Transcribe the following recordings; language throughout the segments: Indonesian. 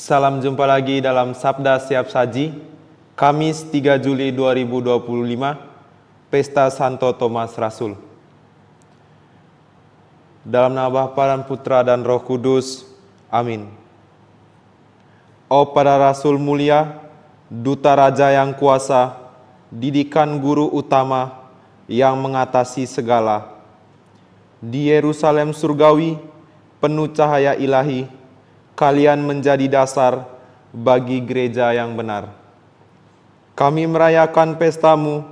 Salam jumpa lagi dalam Sabda Siap Saji, Kamis 3 Juli 2025, Pesta Santo Thomas Rasul. Dalam nama Bapa dan Putra dan Roh Kudus, amin. Oh para Rasul mulia, Duta Raja yang kuasa, didikan guru utama yang mengatasi segala. Di Yerusalem surgawi, penuh cahaya ilahi, kalian menjadi dasar bagi gereja yang benar. Kami merayakan pestamu,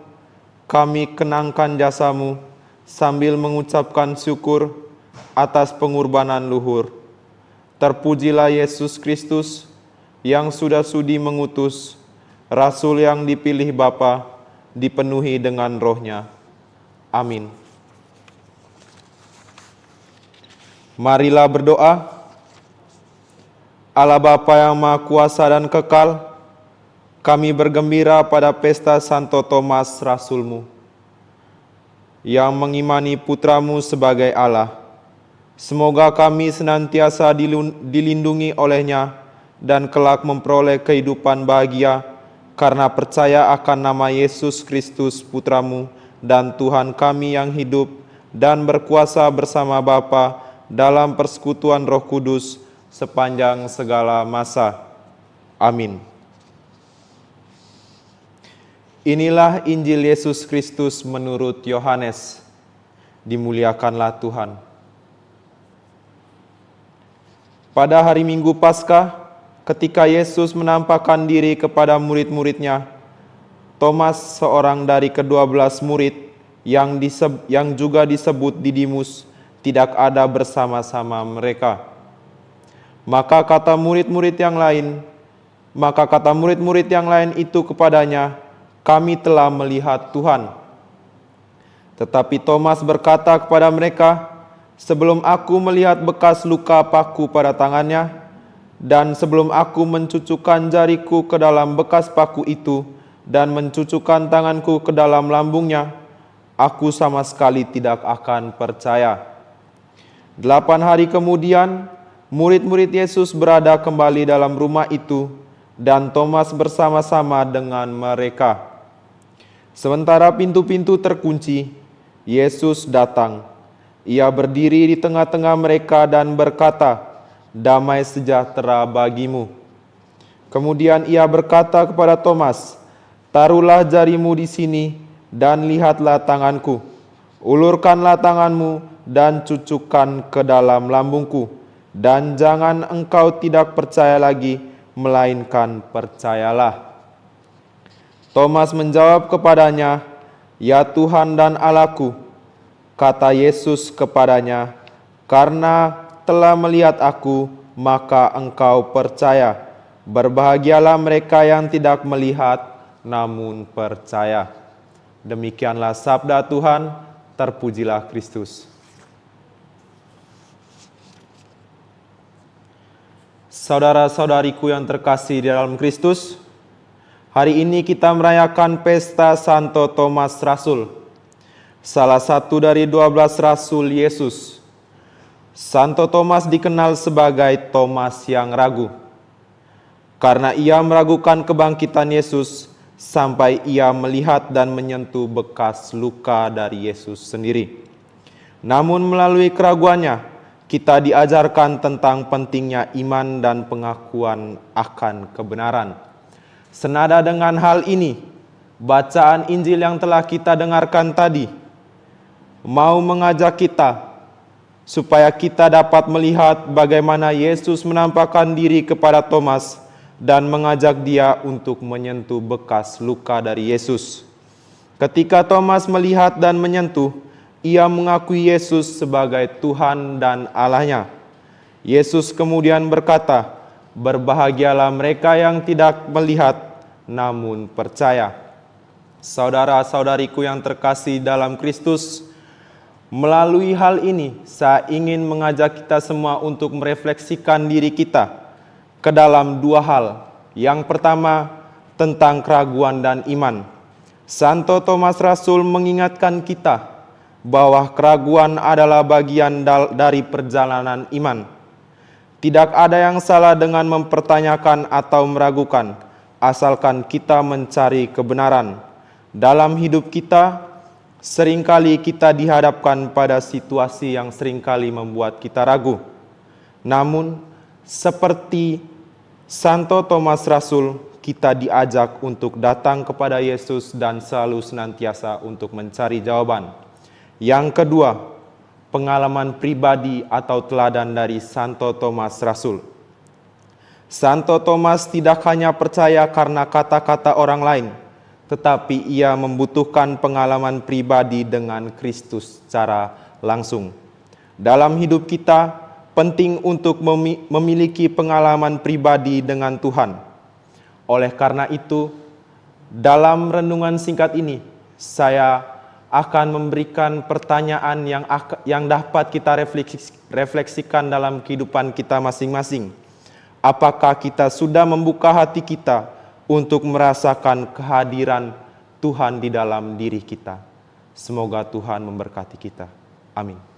kami kenangkan jasamu, sambil mengucapkan syukur atas pengorbanan luhur. Terpujilah Yesus Kristus yang sudah sudi mengutus, Rasul yang dipilih Bapa, dipenuhi dengan roh-Nya. Amin. Marilah berdoa. Allah Bapa yang Maha Kuasa dan Kekal, kami bergembira pada pesta Santo Thomas Rasul-Mu, yang mengimani Putra-Mu sebagai Allah. Semoga kami senantiasa dilindungi oleh-Nya dan kelak memperoleh kehidupan bahagia karena percaya akan nama Yesus Kristus Putra-Mu dan Tuhan kami yang hidup dan berkuasa bersama Bapa dalam persekutuan Roh Kudus sepanjang segala masa. Amin. Inilah Injil Yesus Kristus menurut Yohanes. Dimuliakanlah Tuhan. Pada hari Minggu Paskah, ketika Yesus menampakkan diri kepada murid-muridnya, Thomas, seorang dari ke-12 murid yang juga disebut Didimus, tidak ada bersama-sama mereka. Maka kata murid-murid yang lain itu kepadanya, "Kami telah melihat Tuhan." Tetapi Thomas berkata kepada mereka, "Sebelum aku melihat bekas luka paku pada tangannya, dan sebelum aku mencucukkan jariku ke dalam bekas paku itu, dan mencucukkan tanganku ke dalam lambungnya, aku sama sekali tidak akan percaya." 8 hari kemudian, murid-murid Yesus berada kembali dalam rumah itu, dan Thomas bersama-sama dengan mereka. Sementara pintu-pintu terkunci, Yesus datang. Ia berdiri di tengah-tengah mereka dan berkata, "Damai sejahtera bagimu." Kemudian ia berkata kepada Thomas, "Taruhlah jarimu di sini dan lihatlah tanganku. Ulurkanlah tanganmu dan cucukkan ke dalam lambungku. Dan jangan engkau tidak percaya lagi, melainkan percayalah." Thomas menjawab kepadanya, "Ya Tuhan dan Allah-Ku." Kata Yesus kepadanya, "Karena telah melihat aku, maka engkau percaya. Berbahagialah mereka yang tidak melihat, namun percaya." Demikianlah sabda Tuhan, terpujilah Kristus. Saudara-saudariku yang terkasih di dalam Kristus, hari ini kita merayakan pesta Santo Thomas Rasul, salah satu dari 12 Rasul Yesus. Santo Thomas dikenal sebagai Thomas yang ragu, karena ia meragukan kebangkitan Yesus sampai ia melihat dan menyentuh bekas luka dari Yesus sendiri. Namun melalui keraguannya, kita diajarkan tentang pentingnya iman dan pengakuan akan kebenaran. Senada dengan hal ini, bacaan Injil yang telah kita dengarkan tadi mau mengajak kita supaya kita dapat melihat bagaimana Yesus menampakkan diri kepada Thomas dan mengajak dia untuk menyentuh bekas luka dari Yesus. Ketika Thomas melihat dan menyentuh, ia mengakui Yesus sebagai Tuhan dan Allah-Nya. Yesus kemudian berkata, "Berbahagialah mereka yang tidak melihat, namun percaya." Saudara-saudariku yang terkasih dalam Kristus, melalui hal ini, saya ingin mengajak kita semua untuk merefleksikan diri kita ke dalam 2 hal. Yang pertama, tentang keraguan dan iman. Santo Thomas Rasul mengingatkan kita bahwa keraguan adalah bagian dari perjalanan iman. Tidak ada yang salah dengan mempertanyakan atau meragukan, asalkan kita mencari kebenaran. Dalam hidup kita, seringkali kita dihadapkan pada situasi yang seringkali membuat kita ragu. Namun, seperti Santo Thomas Rasul, kita diajak untuk datang kepada Yesus dan selalu senantiasa untuk mencari jawaban. Yang kedua, pengalaman pribadi atau teladan dari Santo Thomas Rasul. Santo Thomas tidak hanya percaya karena kata-kata orang lain, tetapi ia membutuhkan pengalaman pribadi dengan Kristus secara langsung. Dalam hidup kita, penting untuk memiliki pengalaman pribadi dengan Tuhan. Oleh karena itu, dalam renungan singkat ini, saya akan memberikan pertanyaan yang dapat kita refleksikan dalam kehidupan kita masing-masing. Apakah kita sudah membuka hati kita untuk merasakan kehadiran Tuhan di dalam diri kita? Semoga Tuhan memberkati kita. Amin.